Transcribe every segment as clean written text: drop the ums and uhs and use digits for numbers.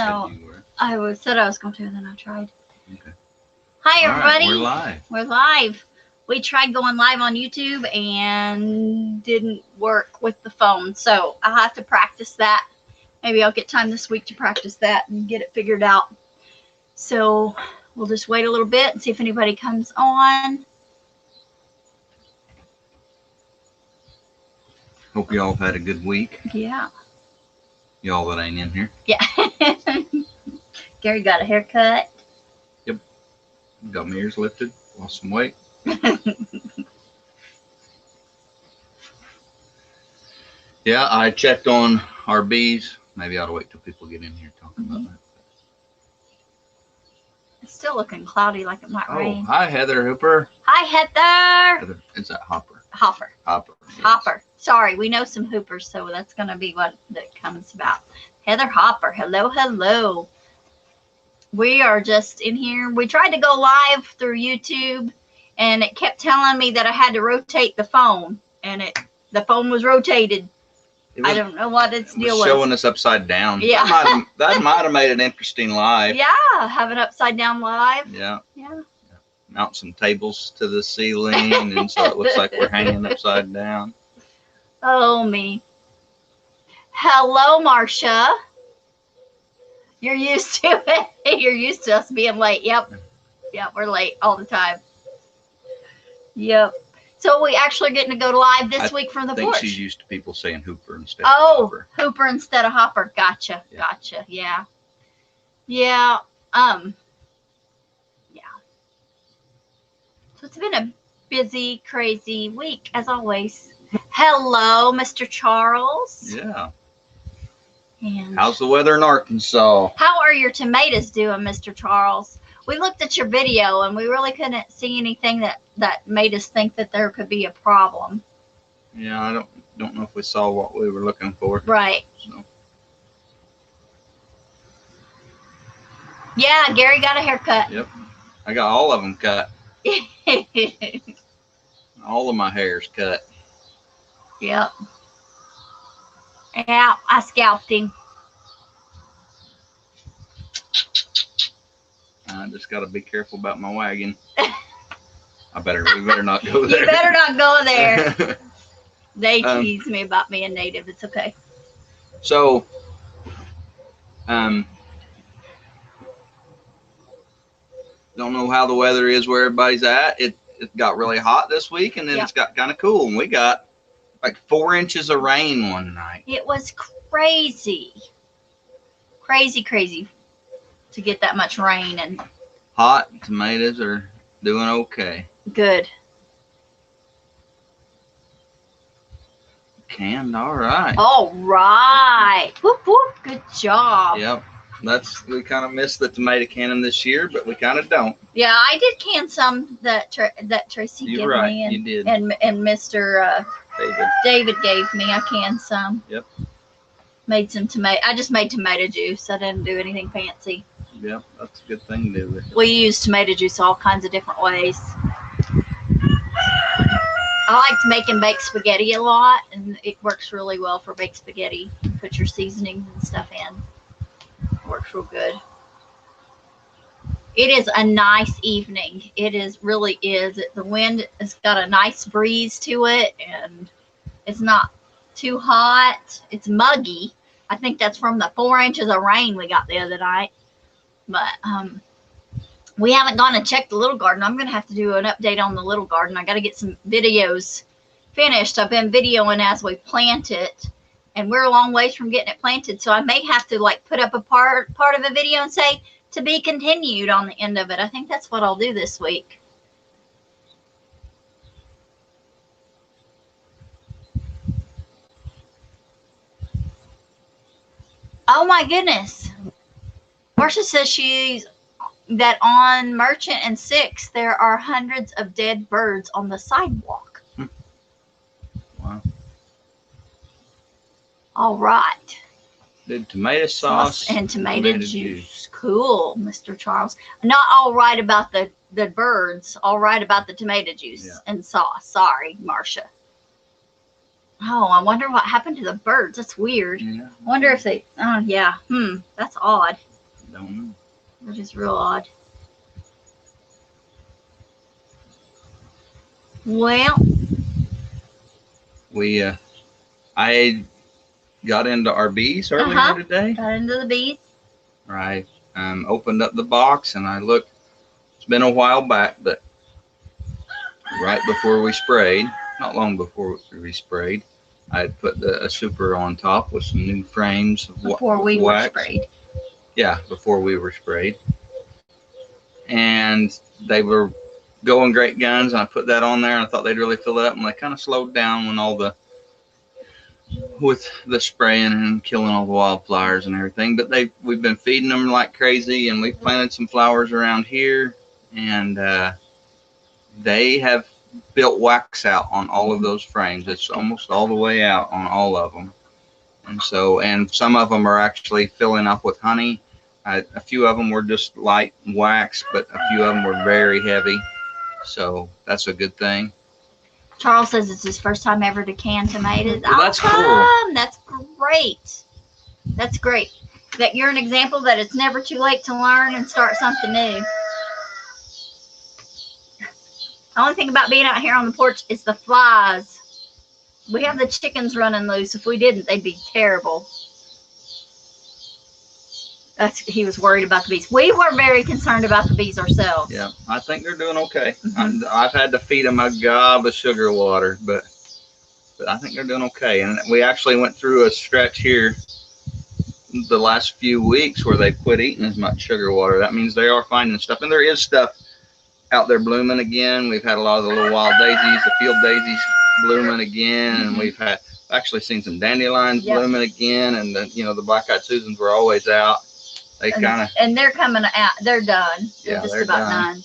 No, said you were. said I was going to, and then I tried. Okay. Hi, All right, everybody. we're live. We're live. We tried going live on YouTube and didn't work with the phone, so I'll have to practice that. Maybe I'll get time this week to practice that and get it figured out. So we'll just wait a little bit and see if anybody comes on. Hope you all had a good week. Yeah. Y'all that ain't in here. Yeah. Gary got a haircut. Yep. Got my ears lifted. Lost some weight. Yeah, I checked on our bees. Maybe I ought to wait till people get in here talking about that. It's still looking cloudy, like it might rain. Hi, Heather Hooper. Hi, Heather. Heather, is that Hopper? Hopper. Hopper. Yes. Hopper. Sorry, we know some Hoopers, so that's going to be what that comes about. Heather Hopper. Hello, hello. We are just in here. We tried to go live through YouTube, and it kept telling me that I had to rotate the phone, and the phone was rotated. I don't know what its deal was. Showing us upside down. Yeah. That might have made an interesting live. Yeah, have an upside down live. Yeah. Yeah. Mount some tables to the ceiling, and so it looks like we're hanging upside down. Oh, me. Hello, Marcia. You're used to it. You're used to us being late. Yep. Yep, we're late all the time. Yep. So we actually getting to go live this week from the porch. I think she's used to people saying Hooper instead of Hopper. Hooper instead of Hopper. Gotcha. Yeah. Gotcha. Yeah. Yeah. Yeah. So it's been a busy, crazy week, as always. Hello, Mr. Charles. Yeah. And how's the weather in Arkansas? how are your tomatoes doing, Mr. Charles? We looked at your video, and we really couldn't see anything that made us think that there could be a problem. Yeah, I don't know if we saw what we were looking for. Right. So. Yeah, Gary got a haircut. Yep. I got all of them cut. All of my hair's cut. Yep. Yeah, I scalped him. I just got to be careful about my wagon. We better not go there. You better not go there. They tease me about being native. It's okay. So, don't know how the weather is where everybody's at. It got really hot this week, and then it's got kind of cool, and we got like 4 inches of rain one night. It was crazy. Crazy to get that much rain. And hot. Tomatoes are doing okay. Good. Canned, all right. All right. Whoop, whoop. Good job. Yep. We kind of missed the tomato canning this year, but we kind of don't. Yeah, I did can some that Tracy gave me, and you did. and Mr. David gave me. I canned some. Yep. Made some tomato. I just made tomato juice. I didn't do anything fancy. Yep, that's a good thing to do with it. We use tomato juice all kinds of different ways. I liked making baked spaghetti a lot, and it works really well for baked spaghetti. You put your seasonings and stuff in. It works real good. It is a nice evening. Really is. The wind has got a nice breeze to it, and it's not too hot. It's muggy. I think that's from the 4 inches of rain we got the other night. But we haven't gone and checked the little garden. I'm going to have to do an update on the little garden. I got to get some videos finished. I've been videoing as we plant it, and we're a long ways from getting it planted. So I may have to like put up a part of a video and say to be continued on the end of it. I think that's what I'll do this week. Oh my goodness. Marcia says that on Merchant and 6th, there are hundreds of dead birds on the sidewalk. Wow. All right. Did tomato sauce and tomato juice. Cool, Mr. Charles. Not all right about the birds. All right about the tomato juice and sauce. Sorry, Marcia. Oh, I wonder what happened to the birds. That's weird. Yeah. I wonder if they, oh, yeah. That's odd. Don't know. Which is real odd. Well, I got into our bees earlier today. got into the bees. I opened up the box and I looked. It's been a while back, but right before we sprayed, not long before we sprayed, I had put a super on top with some new frames of Before we were sprayed. Yeah, before we were sprayed. And they were going great guns. And I put that on there and I thought they'd really fill it up, and they kind of slowed down when with the spraying and killing all the wildflowers and everything. But we've been feeding them like crazy, and we've planted some flowers around here, and they have built wax out on all of those frames. It's almost all the way out on all of them. And some of them are actually filling up with honey. A few of them were just light wax, but a few of them were very heavy. So that's a good thing. Charles says it's his first time ever to can tomatoes. Well, that's cool. That's great. That's great. That you're an example that it's never too late to learn and start something new. The only thing about being out here on the porch is the flies. We have the chickens running loose. If we didn't, they'd be terrible. He was worried about the bees. We were very concerned about the bees ourselves. Yeah, I think they're doing okay. I've had to feed them a gob of sugar water, but I think they're doing okay. And we actually went through a stretch here the last few weeks where they quit eating as much sugar water. That means they are finding stuff, and there is stuff out there blooming again. We've had a lot of the little wild daisies, the field daisies blooming again, and we've actually seen some dandelions blooming again, and the black-eyed Susans were always out. They and they're coming out. They're done. Yeah, they're about done.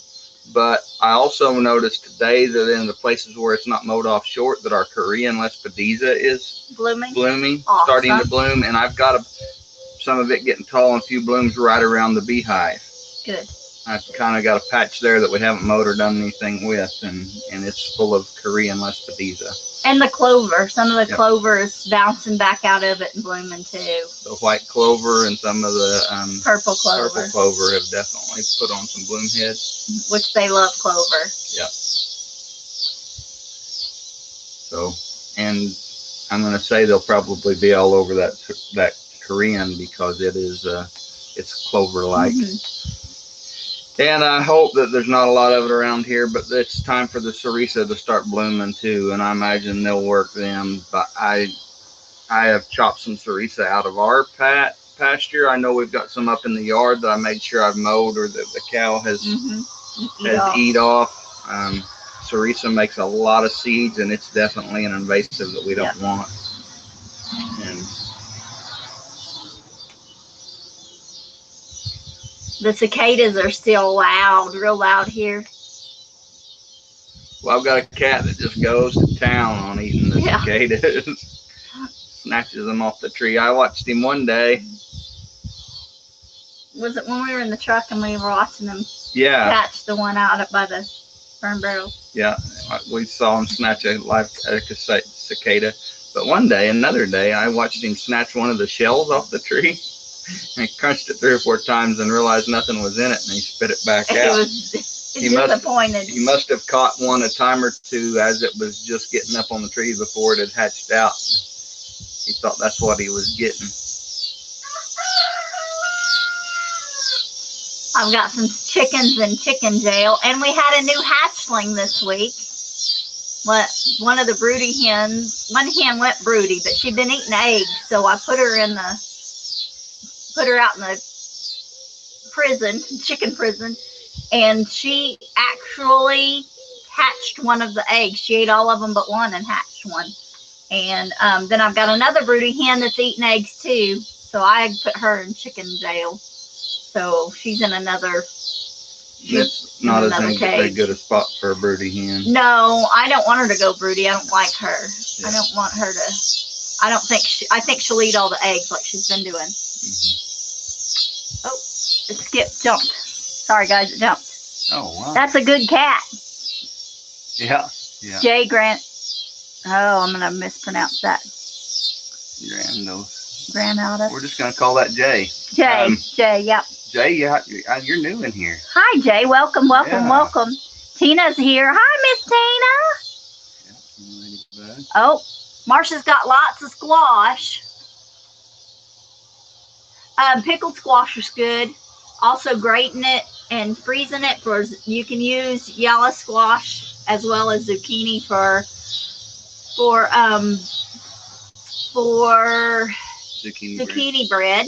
But I also noticed today that in the places where it's not mowed off short, that our Korean Lespedeza is blooming, awesome. Starting to bloom, and I've got some of it getting tall and a few blooms right around the beehive. Good. I've kind of got a patch there that we haven't mowed or done anything with, and it's full of Korean Lespedeza. And the clover. Some of the clover is bouncing back out of it and blooming too. The white clover and some of the purple clover. Purple clover have definitely put on some bloom heads. Which they love clover. Yep. So, and I'm going to say they'll probably be all over that Korean because it is it's clover-like. And I hope that there's not a lot of it around here, but it's time for the Cerisa to start blooming too, and I imagine they'll work them. But I have chopped some Cerisa out of our pasture. I know we've got some up in the yard that I made sure I've mowed or that the cow has eat off. Cerisa makes a lot of seeds, and it's definitely an invasive that we don't want. And the cicadas are still loud, real loud here. Well, I've got a cat that just goes to town on eating the cicadas. Snatches them off the tree. I watched him one day. Was it when we were in the truck and we were watching him catch the one out up by the burn barrel? Yeah, we saw him snatch a live cicada. But another day, I watched him snatch one of the shells off the tree. And he crunched it 3 or 4 times and realized nothing was in it, and he spit it back out. He disappointed. He must have caught one a time or two as it was just getting up on the tree before it had hatched out. He thought that's what he was getting. I've got some chickens in chicken jail, and we had a new hatchling this week. One of the broody hens, one hen went broody, but she'd been eating eggs, so I put her out in the prison, chicken prison, and she actually hatched one of the eggs. She ate all of them but one and hatched one. And then I've got another broody hen that's eating eggs too, so I put her in chicken jail. So she's in another. That's not as good a spot for a broody hen. No, I don't want her to go broody. I don't like her. Yeah. I don't want her to. I think she'll eat all the eggs like she's been doing. Oh, it jumped. Sorry, guys, it jumped. Oh, wow. That's a good cat. Yeah. Jay Grant. Oh, I'm going to mispronounce that. Granada. We're just going to call that Jay. Jay, yep. Jay, you're new in here. Hi, Jay. Welcome, welcome, Yeah. welcome. Tina's here. Hi, Miss Tina. Yeah, ladybug. Oh, Marsha's got lots of squash. Pickled squash is good. Also grating it and freezing it you can use yellow squash as well as zucchini for zucchini bread.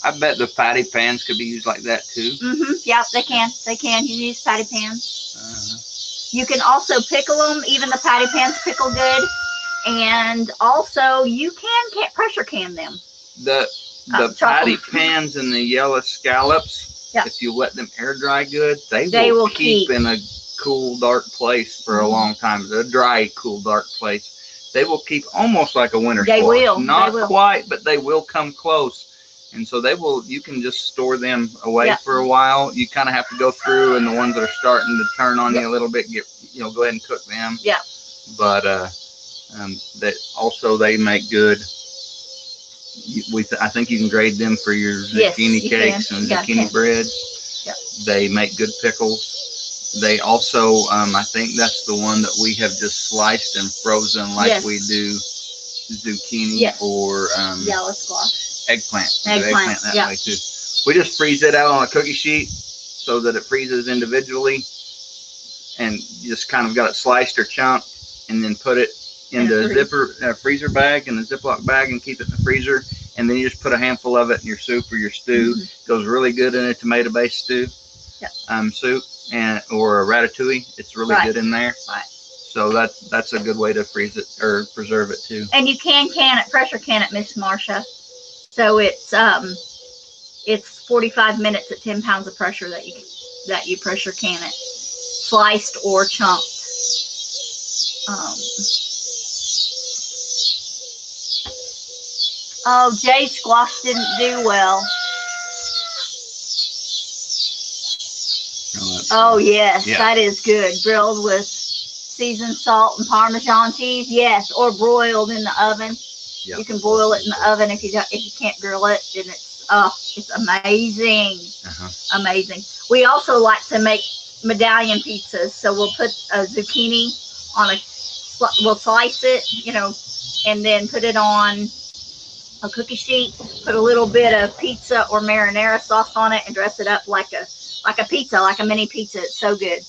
I bet the patty pans could be used like that too. Yeah, they can. They can. You can use patty pans. You can also pickle them. Even the patty pans pickle good. And also, you can pressure can them. The patty pans and the yellow scallops, yeah. if you let them air dry good, they will keep in a cool, dark place for a long time. A dry, cool, dark place. They will keep almost like a winter squash. Will. Not they will. Quite, but they will come close. And so you can just store them away for a while. You kind of have to go through, and the ones that are starting to turn on you a little bit, go ahead and cook them. Yeah. But they make good. I think you can grade them for your zucchini cakes and zucchini bread. Yep. They make good pickles. They also, I think that's the one that we have just sliced and frozen like we do zucchini or yellow squash. Eggplant that way too. We just freeze it out on a cookie sheet so that it freezes individually, and you just kind of got it sliced or chunked, and then put it into a freezer bag, in a Ziploc bag, and keep it in the freezer. And then you just put a handful of it in your soup or your stew. Goes really good in a tomato-based stew, soup, or a ratatouille. It's really good in there. Right. So that's a good way to freeze it or preserve it too. And you can pressure can it, Miss Marsha. So it's 45 minutes at 10 pounds of pressure that you pressure can it, sliced or chunked. Oh, Jay's squash didn't do well. Oh, yes, that is good. Grilled with seasoned salt and Parmesan cheese, yes, or broiled in the oven. Yep. You can broil it in the oven if you can't grill it, and it's amazing. Amazing. We also like to make medallion pizzas, so we'll put a zucchini we'll slice it, and then put it on a cookie sheet, put a little bit of pizza or marinara sauce on it, and dress it up like a pizza, like a mini pizza. It's so good.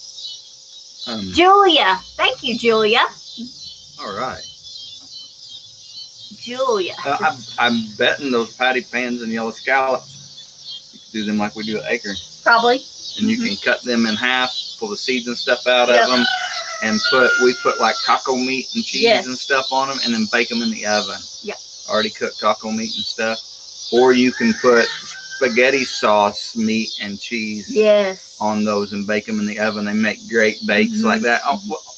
Julia, thank you, Julia. All right. Julia. I'm betting those patty pans and yellow scallops, you can do them like we do at Acre. Probably. And you can cut them in half, pull the seeds and stuff out of them, and we put like taco meat and cheese and stuff on them, and then bake them in the oven. Yeah. Already cooked taco meat and stuff. Or you can put spaghetti sauce, meat, and cheese on those and bake them in the oven. They make great bakes like that.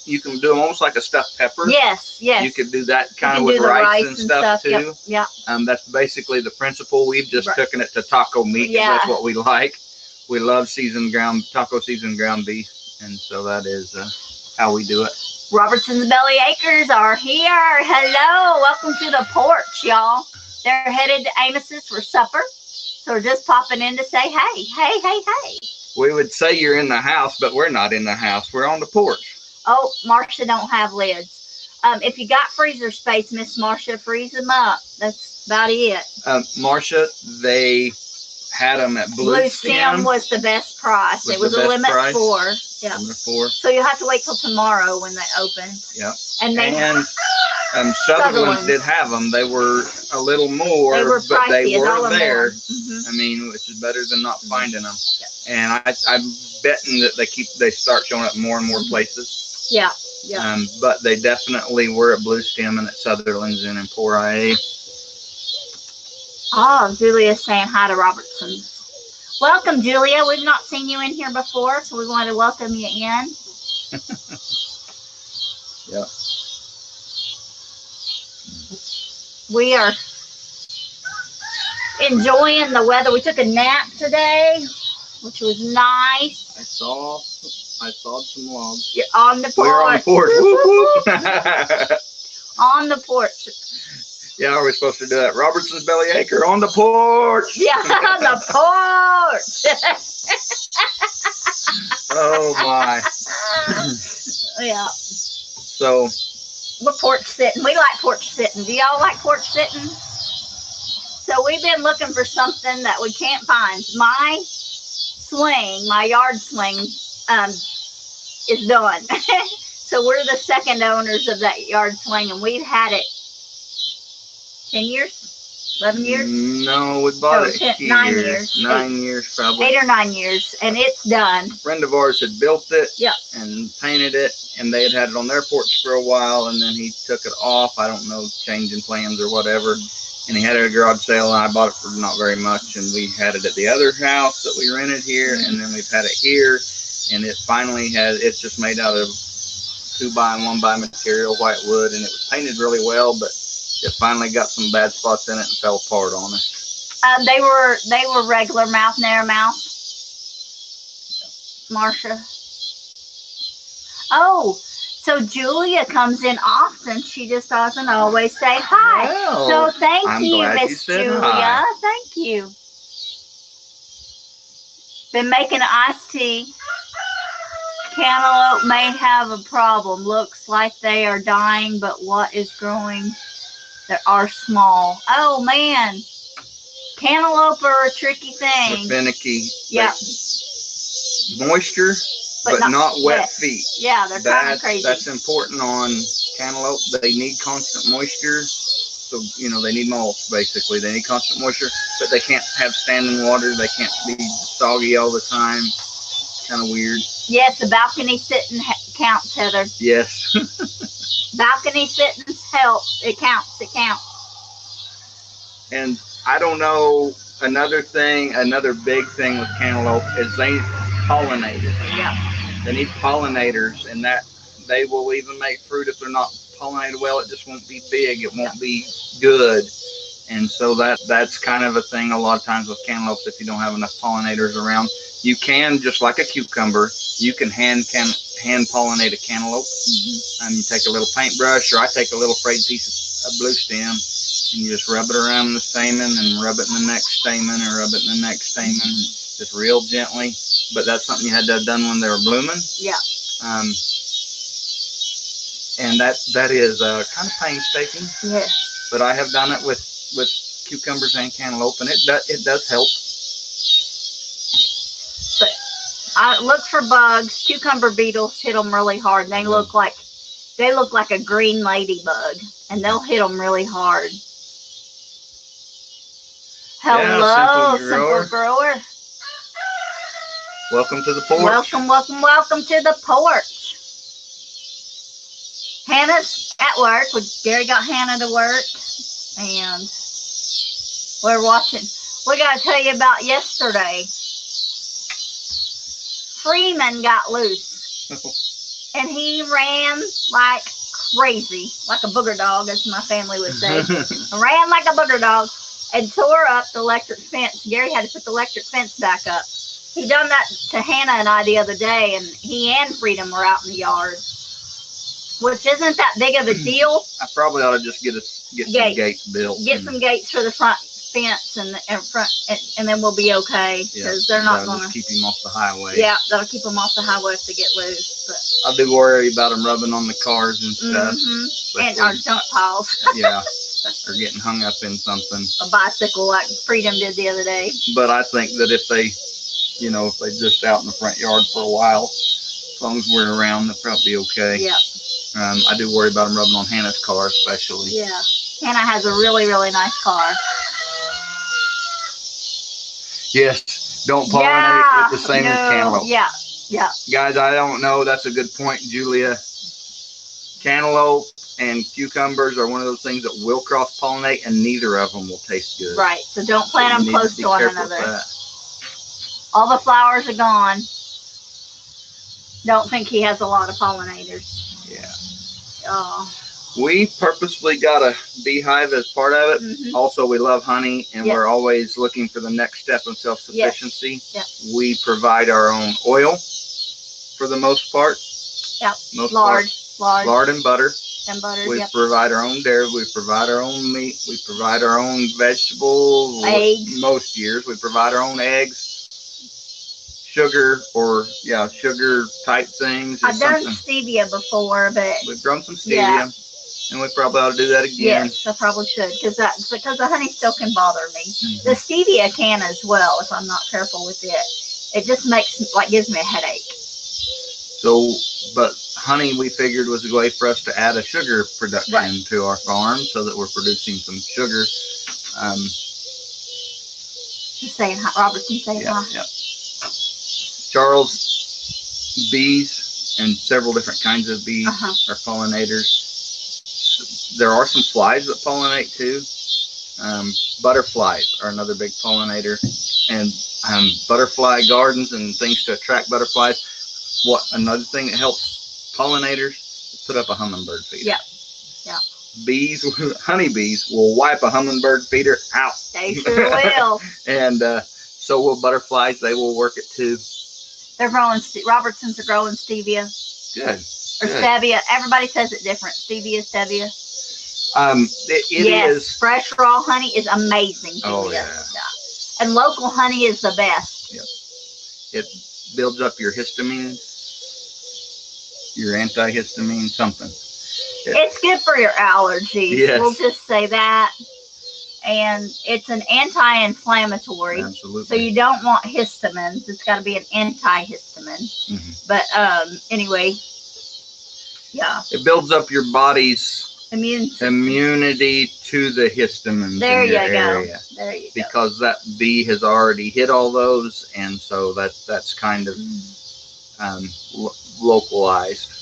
You can do them almost like a stuffed pepper. Yes. You could do that kind of with rice and stuff too. Yeah. That's basically the principle. We've just taken it to taco meat. Yeah. That's what we like. We love taco seasoned ground beef, and so that is how we do it. Robertson's Belly Acres are here. Hello, welcome to the porch, y'all. They're headed to Amos's for supper, so we're just popping in to say hey. We would say you're in the house, but we're not in the house. We're on the porch. Oh, Marsha don't have lids. If you got freezer space, Miss Marsha, freeze them up. That's about it. Marsha, they had them at Blue Stem. Was the best price. It was a limit 4. Yeah. Limit 4. So you'll have to wait till tomorrow when they open. Yeah. And Sutherland's did have them. They were a little more, but they were there. I mean, which is better than not finding them. And I'm betting that they start showing up more and more places. Yeah. But they definitely were at Blue Stem and at Sutherland's and Empora A. Oh, Julia's saying hi to Robertson's. Welcome, Julia. We've not seen you in here before, so we want to welcome you in. Yeah. We are enjoying the weather. We took a nap today, which was nice. I saw some logs. You're on the porch. We're on the porch. Whoop, whoop. On the porch. Yeah, are we supposed to do that? Robertson's Belly Acre on the porch. Yeah, on the porch. Oh my. Yeah, So we're porch sitting. We like porch sitting. Do y'all like porch sitting? So we've been looking for something that we can't find. My swing, my yard swing, is done. So we're the second owners of that yard swing, and we've had it 10 years, 11 years. no, we bought it 10, here. 9 years. 9 years probably. 8 or 9 years, and it's done. A friend of ours had built it Yep. and painted it, and they had it on their porch for a while, and then he took it off. I don't know, changing plans or whatever. And he had it at a garage sale, and I bought it for not very much. And we had it at the other house that we rented here, and then we've had it here. And it finally it's just made out of 2x and 1x material, white wood, and it was painted really well, but it finally got some bad spots in it and fell apart on us. They were regular mouth, narrow mouth. Marsha. Oh, so Julia comes in often. She just doesn't always say hi. Well, So thank I'm you, glad you Miss said Julia. hi. Thank you. Been making iced tea. Cantaloupe may have a problem. Looks like they are dying, but what is growing? They are small. Oh man, cantaloupe are a tricky They're thing. finicky. Yeah, Moisture, but not wet feet. Yeah, they're kind of crazy. That's important on cantaloupe. They need constant moisture. So, they need mulch, basically. They need constant moisture, but they can't have standing water. They can't be soggy all the time. Kind of weird. Yes, the balcony sitting counts, Heather. Yes. Balcony sittings help. It counts. It counts. And I don't know, another big thing with cantaloupe is they need pollinators. Yeah. They need pollinators, and that they will even make fruit if they're not pollinated well. It just won't be big. It won't be good. And so that's kind of a thing a lot of times with cantaloupes. If you don't have enough pollinators around, you can, just like a cucumber, you can hand pollinate a cantaloupe. And you take a little paintbrush, or I take a little frayed piece of blue stem, and you just rub it around the stamen, and rub it in the next stamen, and rub it in the next stamen, just real gently. But that's something you had to have done when they were blooming. Yeah. And that is kind of painstaking. Yeah. But I have done it with cucumbers and cantaloupe, and it does help. But I look for bugs. Cucumber beetles hit them really hard. They look like a green ladybug, and they'll hit them really hard. Hello, Simple Grower. Welcome to the porch. Welcome to the porch. Hannah's at work. Gary got Hannah to work, and we're watching. We got to tell you about yesterday. Freeman got loose, and he ran like crazy, like a booger dog, as my family would say. Ran like a booger dog and tore up the electric fence. Gary had to put the electric fence back up. He done that to Hannah and I the other day, and he and Freedom were out in the yard, which isn't that big of a deal. I probably ought to just get some gates built. Get some gates for the front fence and front, and then we'll be okay, because they're not going to keep him off the highway. Yeah, that'll keep them off the highway if they get loose. But I do worry about them rubbing on the cars and stuff. And our junk piles. Yeah, or getting hung up in something. A bicycle like Freedom did the other day. But I think that if they just out in the front yard for a while, as long as we're around, they'll probably be okay. Yeah. I do worry about them rubbing on Hannah's car, especially. Yeah. Hannah has a really, really nice car. Yes. Don't pollinate it the same as cantaloupe. Yeah. Yeah. Guys, I don't know. That's a good point, Julia. Cantaloupe and cucumbers are one of those things that will cross-pollinate, and neither of them will taste good. Right. So don't plant them close to one another. All the flowers are gone. Don't think he has a lot of pollinators. Yeah. Oh. We purposely got a beehive as part of it. Also, we love honey, and we're always looking for the next step of self-sufficiency. We provide our own oil for the most part. Lard and butter. We provide our own dairy. We provide our own meat. We provide our own vegetables. Eggs. Most years, we provide our own eggs. sugar sugar type things. I've done stevia before, but we've grown some stevia, and we probably ought to do that again. Yes, I probably should, because the honey still can bother me. The stevia can as well if I'm not careful with it. It just gives me a headache. So, but honey, we figured was a way for us to add a sugar production to our farm, so that we're producing some sugar. Just saying hi, Robertson. Saying hi. Yeah. Charles, bees and several different kinds of bees are pollinators. There are some flies that pollinate too. Butterflies are another big pollinator, and butterfly gardens and things to attract butterflies. Another thing that helps pollinators is put up a hummingbird feeder. Yeah. Bees, honeybees will wipe a hummingbird feeder out. They sure will. And so will butterflies. They will work it too. They're growing. Robertsons are growing stevia. Good. Or stevia. Everybody says it different. Stevia, stevia. It is. Fresh raw honey is amazing. Oh yeah. And local honey is the best. Yep. It builds up your histamine, your antihistamine, something. It's good for your allergies. Yes. We'll just say that. And it's an anti-inflammatory. Absolutely. So you don't want histamines. It's got to be an antihistamine. But anyway, yeah. It builds up your body's immunity to the histamines. There in your you go. area. There you go. Because that bee has already hit all those, and so that's kind of localized.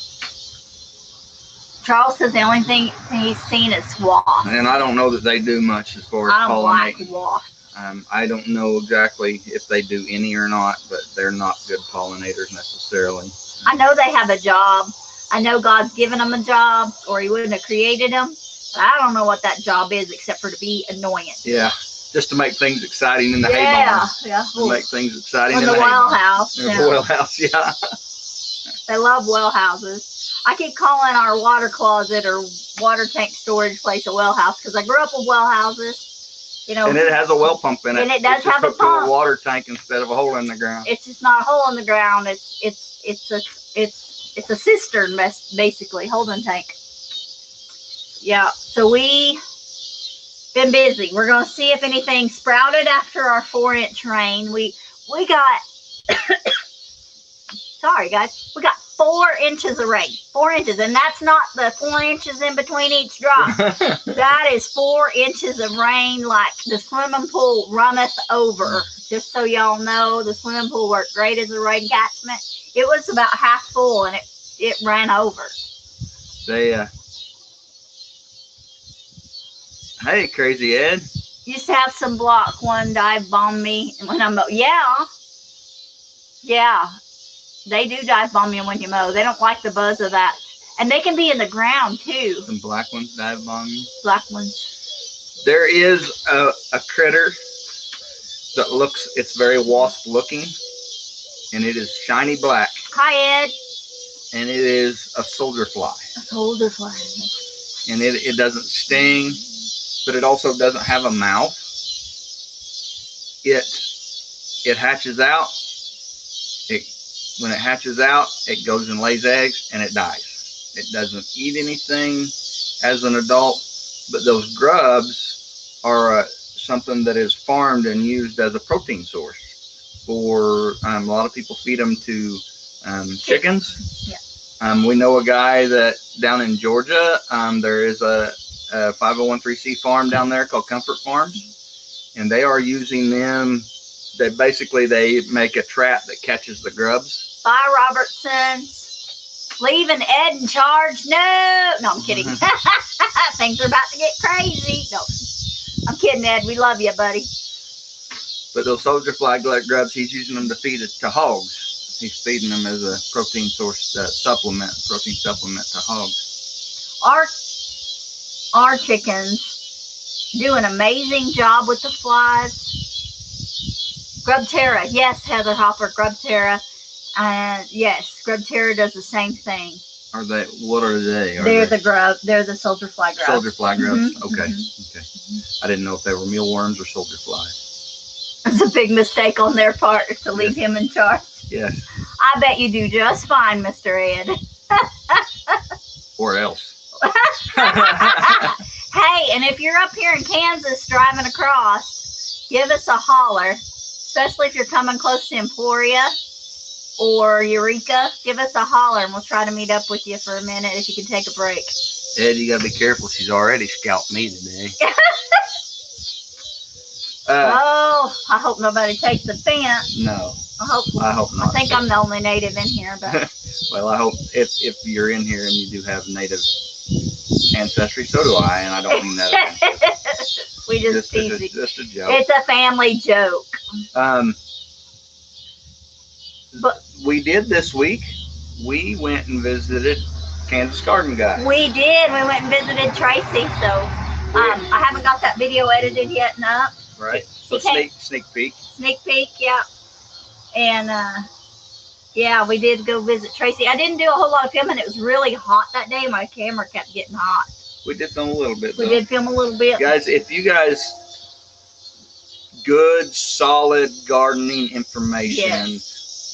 Charles says the only thing he's seen is wasps. And I don't know that they do much as far as I don't like pollinating. wasps. I don't know exactly if they do any or not, but they're not good pollinators necessarily. I know they have a job. I know God's given them a job, or he wouldn't have created them. But I don't know what that job is except for to be annoying. Yeah, just to make things exciting in the hay barn. Yeah. To make things exciting in the well hay barn. house. The well house, yeah. They love well houses. I keep calling our water closet or water tank storage place a well house because I grew up with well houses. You know, and it has a well pump in it. And it does have a hooked pump. to a water tank instead of a hole in the ground. It's just not a hole in the ground. It's a cistern, basically, holding tank. Yeah. So we been busy. We're gonna see if anything sprouted after our 4-inch rain. We got. Sorry, guys. We got 4 inches of rain. 4 inches, and that's not the 4 inches in between each drop. That is 4 inches of rain, like the swimming pool runneth over. Just so y'all know, the swimming pool worked great as a rain catchment. It was about half full, and it ran over. Hey, Crazy Ed. Used to have some Block 1 dive bomb me when I mow. Yeah. They do dive bomb you when you mow. They don't like the buzz of that. And they can be in the ground, too. Some black ones dive bomb you? Black ones. There is a critter that it's very wasp looking. And it is shiny black. Hi, Ed. And it is a soldier fly. A soldier fly. And it doesn't sting, but it also doesn't have a mouth. It hatches out. When it hatches out, it goes and lays eggs, and it dies. It doesn't eat anything as an adult, but those grubs are something that is farmed and used as a protein source. For a lot of people feed them to chickens. Yeah. We know a guy that down in Georgia, there is a 501(c)(3) farm down there called Comfort Farms, and they are using them. They make a trap that catches the grubs. Bye, Robertson. Leaving Ed in charge. No, I'm kidding. Things are about to get crazy. No, I'm kidding, Ed. We love you, buddy. But those soldier fly grubs, he's using them to feed it to hogs. He's feeding them as a protein source protein supplement to hogs. Our chickens do an amazing job with the flies. Grubterra, yes, Heather Hopper, Grubterra. Yes, Grubterra does the same thing. What are they? They're the soldier fly grubs. Soldier fly grubs. Mm-hmm. Okay. I didn't know if they were mealworms or soldier flies. It's a big mistake on their part to leave him in charge. Yes. I bet you do just fine, Mr. Ed. Or else. Hey, and if you're up here in Kansas driving across, give us a holler, especially if you're coming close to Emporia or Eureka. Give us a holler and we'll try to meet up with you for a minute if you can take a break. Ed, you gotta be careful. She's already scalped me today. Oh, I hope nobody takes offense. No, I hope not. I think I'm the only native in here, but Well, I hope if you're in here and you do have native ancestry, so do I, and I don't mean that offensive. we just tease you. Just a joke. It's a family joke. But we did this week. We went and visited Kansas Garden Guy. we did. We went and visited Tracy, so I haven't got that video edited yet and up. Right. So Okay. sneak peek. Sneak peek, yeah. And yeah, we did go visit Tracy. I didn't do a whole lot of filming. It was really hot that day. My camera kept getting hot. We did film a little bit. We though. did film a little bit. Guys, if you guys good solid gardening information,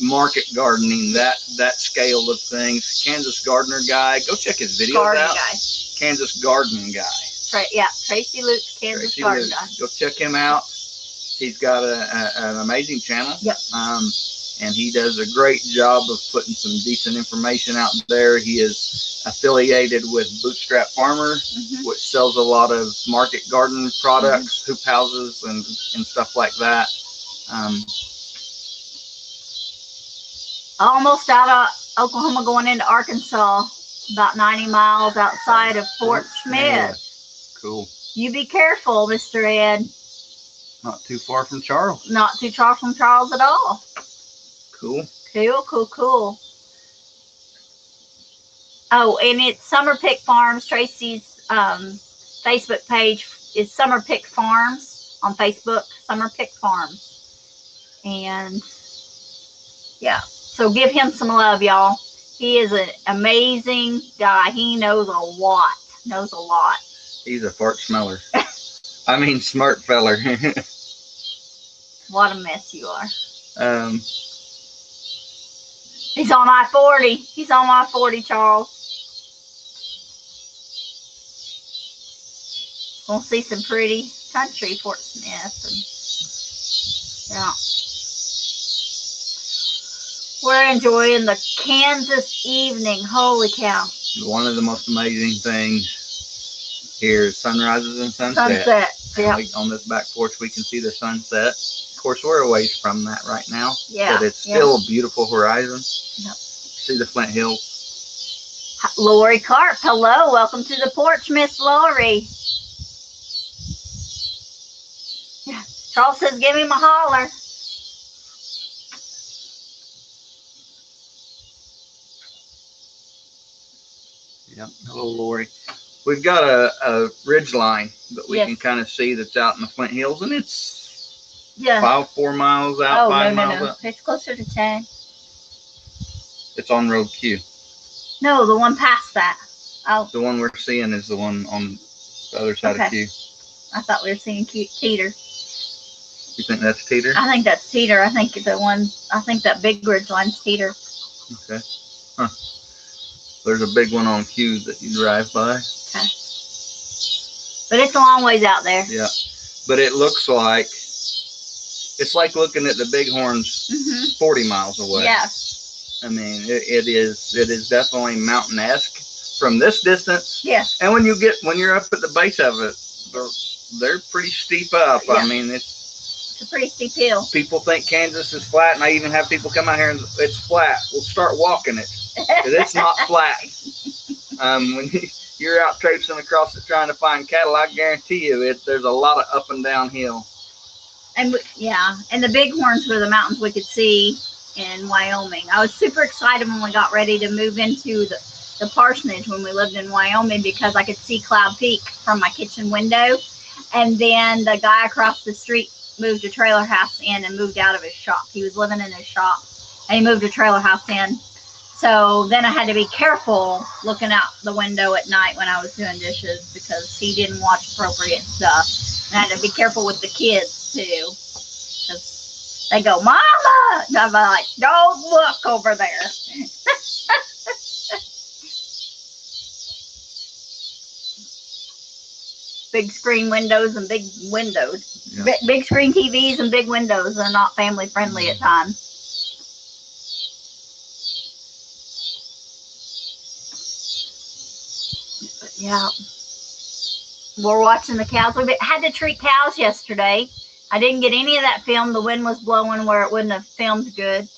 market gardening, that scale of things, Kansas Gardener Guy, go check his videos Garden out. Guy. Kansas Gardening Guy. Yeah, Tracy Luke's Kansas Tracy Garden Luke. Guy. Go check him out. He's got an amazing channel. Yep. And he does a great job of putting some decent information out there. He is affiliated with Bootstrap Farmer, Mhm. which sells a lot of market garden products, hoop houses, and stuff like that. Almost out of Oklahoma going into Arkansas, about 90 miles outside of Fort Smith. Cool. You be careful, Mr. Ed. Not too far from Charles. Not too far from Charles at all. Cool. Cool. Oh, and it's Summer Pick Farms. Tracy's Facebook page is Summer Pick Farms on Facebook. Summer Pick Farms. And yeah, so give him some love, y'all. He is an amazing guy. He knows a lot. He's a fart smeller. I mean, smart feller. What a mess you are. He's on I-40. He's on I-40, Charles. We'll see some pretty country, Fort Smith. And, yeah. We're enjoying the Kansas evening. Holy cow. One of the most amazing things here is sunrises and sunsets. Sunset. And Yeah. on this back porch, we can see the sunset. Of course, we're a ways from that right now. Yeah. But it's still a beautiful horizon. Yep. See the Flint Hills. Lori Carp, hello. Welcome to the porch, Miss Lori. Yeah. Charles says, give him a holler. Yep. Hello, Lori. We've got a ridge line that we Yes. can kind of see that's out in the Flint Hills, and it's Yeah. 4 miles out, Oh, 5 no. miles out. It's closer to 10. It's on Road Q. No, the one past that. Oh, The one we're seeing is the one on the other side of Q. I thought we were seeing Teeter. You think that's Teeter? I think that's Teeter. I think that big ridge line's Teeter. Okay. Huh. There's a big one on Q that you drive by. Okay. But it's a long ways out there. Yeah. But it looks like, it's like looking at the Bighorns Mm-hmm. 40 miles away. Yeah. I mean, it is definitely mountain-esque from this distance. Yes. And when you're up at the base of it, they're pretty steep up. Yeah. I mean, It's a pretty steep hill. people think Kansas is flat, and I even have people come out here and it's flat. We'll start walking it, 'cause it's not flat. When you're out traipsing across it trying to find cattle, I guarantee you there's a lot of up and down hill. And and the Bighorns were the mountains we could see in Wyoming. I was super excited when we got ready to move into the parsonage when we lived in Wyoming because I could see Cloud Peak from my kitchen window. And then the guy across the street moved a trailer house in and moved out of his shop. He was living in his shop and he moved a trailer house in. So then I had to be careful looking out the window at night when I was doing dishes because he didn't watch appropriate stuff. And I had to be careful with the kids too. Because They go, Mama! And I'm like, don't look over there. Big screen windows and big windows. Yeah. Big screen TVs and big windows are not family friendly at times. But yeah. We're watching the cows. We had to treat cows yesterday. I didn't get any of that filmed. The wind was blowing where it wouldn't have filmed good.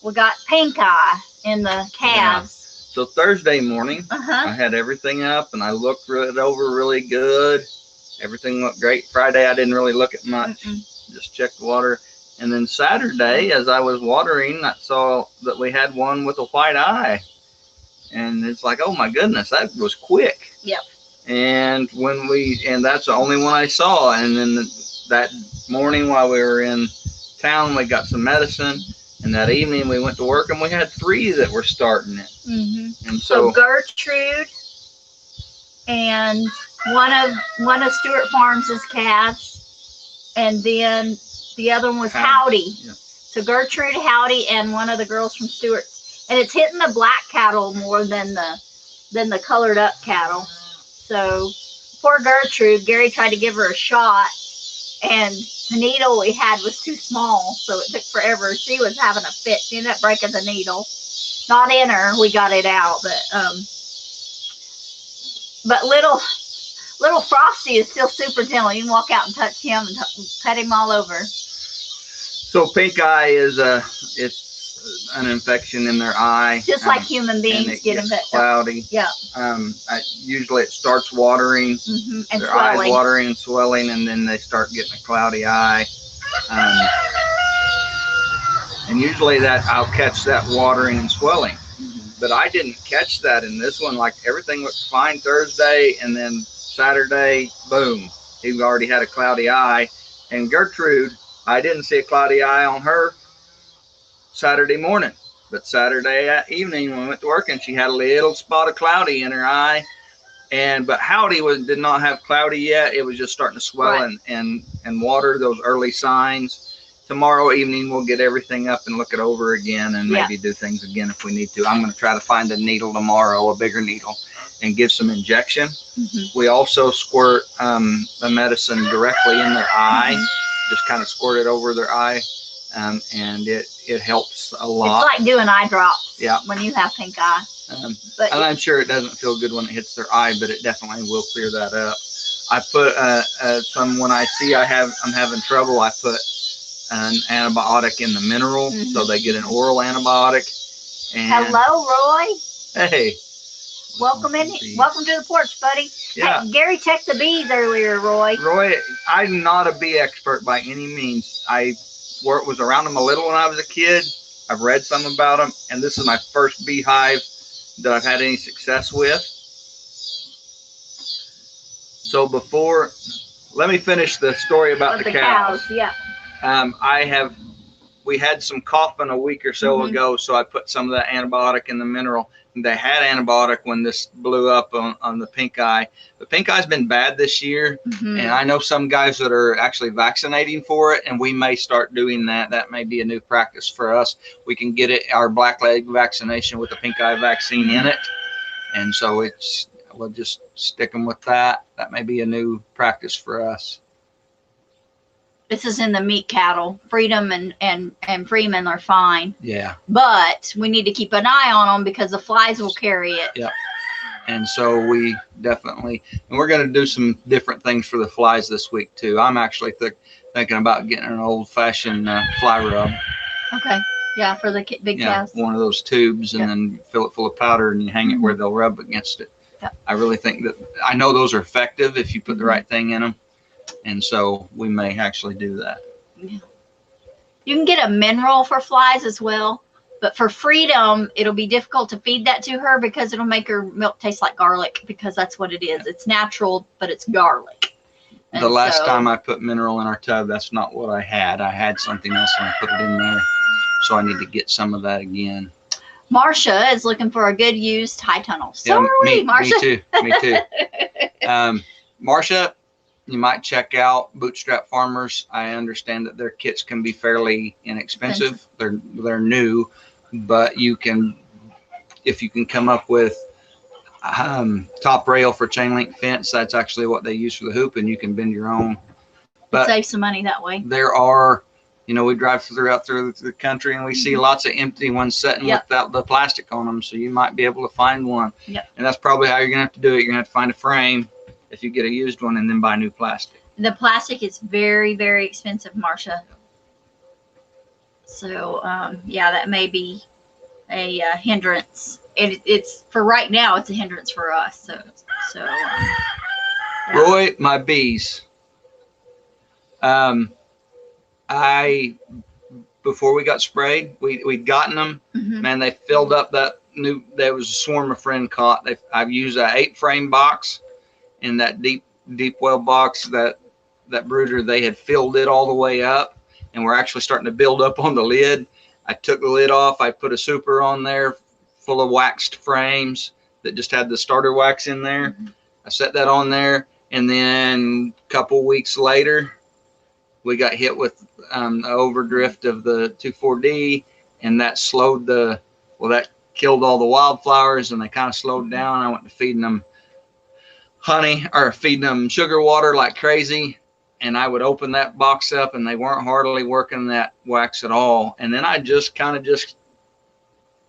We got pink eye in the calves. So Thursday morning, Uh-huh. I had everything up and I looked it over really good. Everything looked great. Friday, I didn't really look at much. Just checked the water. And then Saturday, as I was watering, I saw that we had one with a white eye. And it's like, oh my goodness, that was quick. Yep. And that's the only one I saw. And then that morning while we were in town, we got some medicine. And that evening we went to work and we had 3 that were starting it. Mm-hmm. And So Gertrude and one of Stewart Farms' calves, and then the other one was Howdy. Yeah. So Gertrude, Howdy, and one of the girls from Stewart's, and it's hitting the black cattle more than the colored up cattle. So poor Gertrude, Gary tried to give her a shot, and the needle we had was too small, so it took forever. She was having a fit. She ended up breaking the needle. Not in her, we got it out, but little Frosty is still super gentle. You can walk out and touch him and pet him all over. So pink eye is it's an infection in their eye. Just like human beings and it get gets infected. cloudy. Yeah. Usually it starts watering, And their swelling. eyes watering and swelling, and then they start getting a cloudy eye. And usually that I'll catch that watering and swelling. But I didn't catch that in this one. Like everything looked fine Thursday, and then Saturday, boom, he already had a cloudy eye. And Gertrude, I didn't see a cloudy eye on her Saturday morning, but Saturday evening when we went to work, and she had a little spot of cloudy in her eye. But Howdy did not have cloudy yet. It was just starting to swell and water, those early signs. Tomorrow evening we'll get everything up and look it over again, and maybe do things again if we need to. I'm going to try to find a needle tomorrow, a bigger needle, and give some injection. We also squirt the medicine directly in their eye, just kind of squirt it over their eye, and it helps a lot. It's like doing eye drops. Yeah. When you have pink eye. And I'm sure it doesn't feel good when it hits their eye, but it definitely will clear that up. I put when I see I'm having trouble, I put an antibiotic in the mineral, so they get an oral antibiotic. And hello, Roy. Hey. Welcome in. Welcome to the porch, buddy. Yeah. Hey, Gary checked the bees earlier, Roy. Roy, I'm not a bee expert by any means. I was around them a little when I was a kid. I've read some about them, and this is my first beehive that I've had any success with. So let me finish the story about the cows. Yeah. We had some coughing a week or so ago, so I put some of that antibiotic in the mineral. They had antibiotic when this blew up on the pink eye. The pink eye's been bad this year, and I know some guys that are actually vaccinating for it, and we may start doing that. That may be a new practice for us. We can get our blackleg vaccination with the pink eye vaccine in it, and so we'll just stick them with that. That may be a new practice for us. This is in the meat cattle. Freedom and Freeman are fine. Yeah. But we need to keep an eye on them because the flies will carry it. Yeah. And so we definitely, and we're going to do some different things for the flies this week too. I'm actually thinking about getting an old-fashioned fly rub. Okay. Yeah, for the big cows. One of those tubes, and then fill it full of powder, and you hang it where they'll rub against it. Yeah. I really think I know those are effective if you put the right thing in them. And so we may actually do that. Yeah. You can get a mineral for flies as well, but for Freedom, it'll be difficult to feed that to her because it'll make her milk taste like garlic, because that's what it is. It's natural, but it's garlic. And the last time I put mineral in our tub, that's not what I had. I had something else and I put it in there. So I need to get some of that again. Marcia is looking for a good used high tunnel. So are we, Marcia. Me too. Marcia, you might check out Bootstrap Farmers. I understand that their kits can be fairly inexpensive. They're new, but you can, if you can come up with top rail for chain link fence, that's actually what they use for the hoop, and you can bend your own. But save some money that way. there are, we drive through the country and we see lots of empty ones sitting without the plastic on them. So you might be able to find one. Yep. And that's probably how you're going to have to do it. You're going to have to find a frame if you get a used one and then buy new plastic. The plastic is very, very expensive, Marcia. So, yeah, that may be a hindrance. It's for right now, it's a hindrance for us. So yeah. Roy, my bees. Before we got sprayed, we'd gotten them. Mm-hmm. Man, they filled up there was a swarm a friend caught. I've used an 8-frame box in that deep well box, that brooder. They had filled it all the way up and we're actually starting to build up on the lid. I took the lid off. I put a super on there full of waxed frames that just had the starter wax in there. Mm-hmm. I set that on there, and then a couple weeks later, we got hit with the overdrift of the 2,4-D, and that slowed that killed all the wildflowers, and they kind of slowed down. I went to feeding them feeding them sugar water like crazy, and I would open that box up, and they weren't hardly working that wax at all. And then I just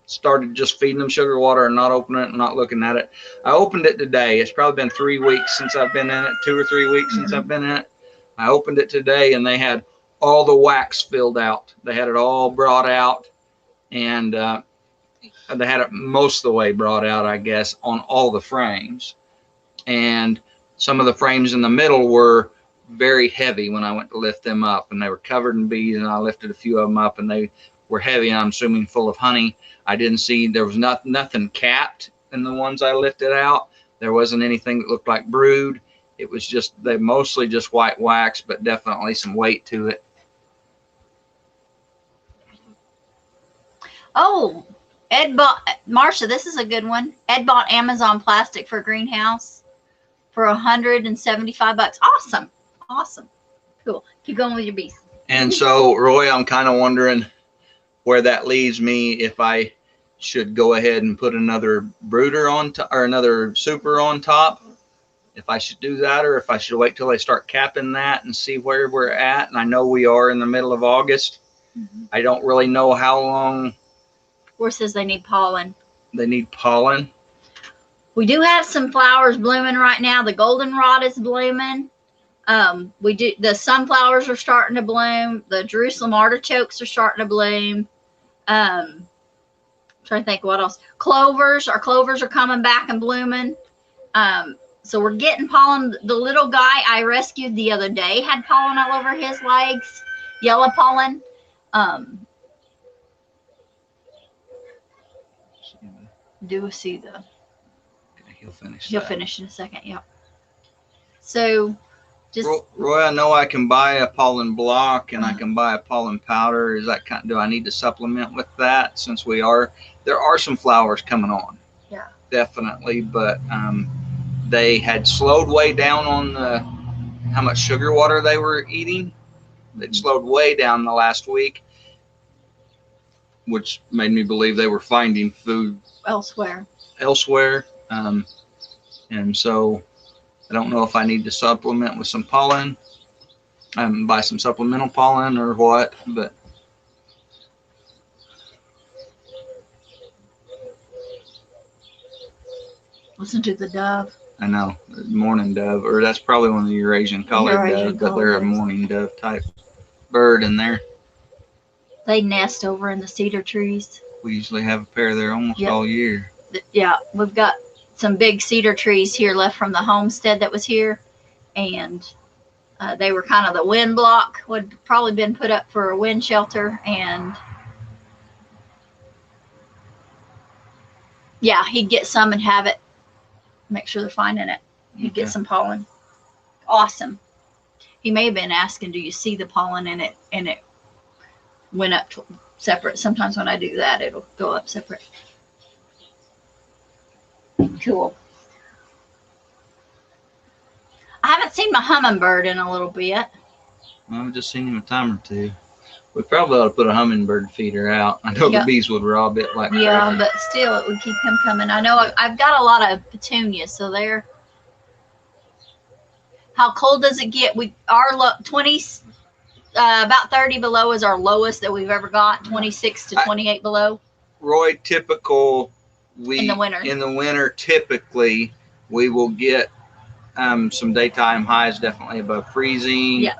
started just feeding them sugar water and not opening it and not looking at it. I opened it today. It's probably been 3 weeks since I've been in it, 2 or 3 weeks since I've been in it. I opened it today and they had all the wax filled out. They had it all brought out, and they had it most of the way brought out, I guess, on all the frames. And some of the frames in the middle were very heavy when I went to lift them up, and they were covered in bees, and I lifted a few of them up and they were heavy, I'm assuming full of honey. I didn't see, there was nothing capped in the ones I lifted out. There wasn't anything that looked like brood. It was just, they mostly just white wax, but definitely some weight to it. Oh, Ed bought, Marcia, this is a good one. Ed bought Amazon plastic for greenhouse for $175. Awesome. Awesome. Cool. Keep going with your bees. And so, Roy, I'm kind of wondering where that leaves me, if I should go ahead and put another brooder on or another super on top, if I should do that, or if I should wait till they start capping that and see where we're at. And I know we are in the middle of August. Mm-hmm. I don't really know how long. Or says they need pollen. They need pollen. We do have some flowers blooming right now. The goldenrod is blooming. The sunflowers are starting to bloom. The Jerusalem artichokes are starting to bloom. I'm trying to think what else. Our clovers are coming back and blooming. So we're getting pollen. The little guy I rescued the other day had pollen all over his legs, yellow pollen. Do see the. Okay, he'll finish. He'll finish in a second. Yep. So. Just, Roy, I know I can buy a pollen block and I can buy a pollen powder. Is that do I need to supplement with that, since there are some flowers coming on? Yeah, definitely. But they had slowed way down on how much sugar water they were eating. They'd slowed way down the last week, which made me believe they were finding food elsewhere. And so I don't know if I need to supplement with some pollen, buy some supplemental pollen or what, but listen to the dove. I know, mourning dove, or that's probably one of the Eurasian collared dove, but they're a mourning dove type bird in there. They nest over in the cedar trees. We usually have a pair there almost all year. Yeah, we've got some big cedar trees here left from the homestead that was here, and they were kind of the wind block. Would probably been put up for a wind shelter, and yeah, he'd get some and have it. Make sure they're finding it. He'd get some pollen. Awesome. He may have been asking, "Do you see the pollen in it?" And it went up separate. Sometimes when I do that, it'll go up separate. Cool. I haven't seen my hummingbird in a little bit. I've just seen him a time or two. We probably ought to put a hummingbird feeder out. I know Yeah. the bees would rob it like Yeah, crazy. but still, it would keep him coming. I know I've got a lot of petunias, so they're. How cold does it get? We our 20, about 30 below is our lowest that we've ever got. 26 to 28 below. Roy, typical. In the winter. In the winter, typically we will get some daytime highs definitely above freezing. Yeah.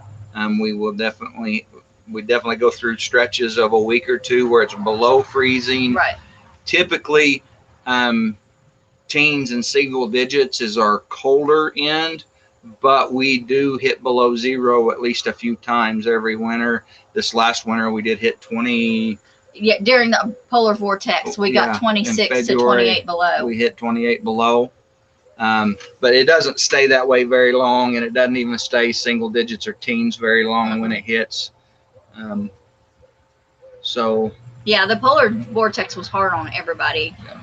We definitely go through stretches of a week or two where it's below freezing. Right. Typically, teens and single digits is our colder end, but we do hit below zero at least a few times every winter. This last winter we did hit 20. Yeah, during the polar vortex, we got 26 to 28 below. We hit 28 below. But it doesn't stay that way very long, and it doesn't even stay single digits or teens very long when it hits. So yeah, the polar vortex was hard on everybody. Yeah.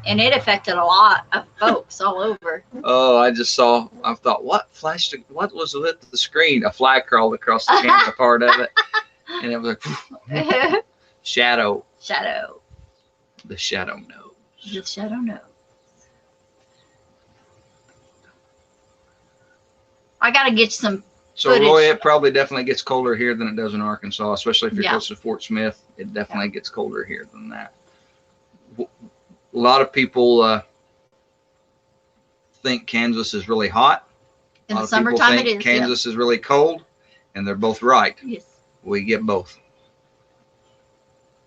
And it affected a lot of folks all over. Oh, I thought, what was lit the screen? A fly crawled across the camera part of it. And it was like, shadow. Shadow. The shadow knows. The shadow knows. I got to get some So, footage. Roy, it probably definitely gets colder here than it does in Arkansas, especially if you're Yeah. close to Fort Smith. It definitely gets colder here than that. A lot of people think Kansas is really hot. In A the lot of people summertime, it think is. Kansas is really cold, and they're both right. Yes. We get both.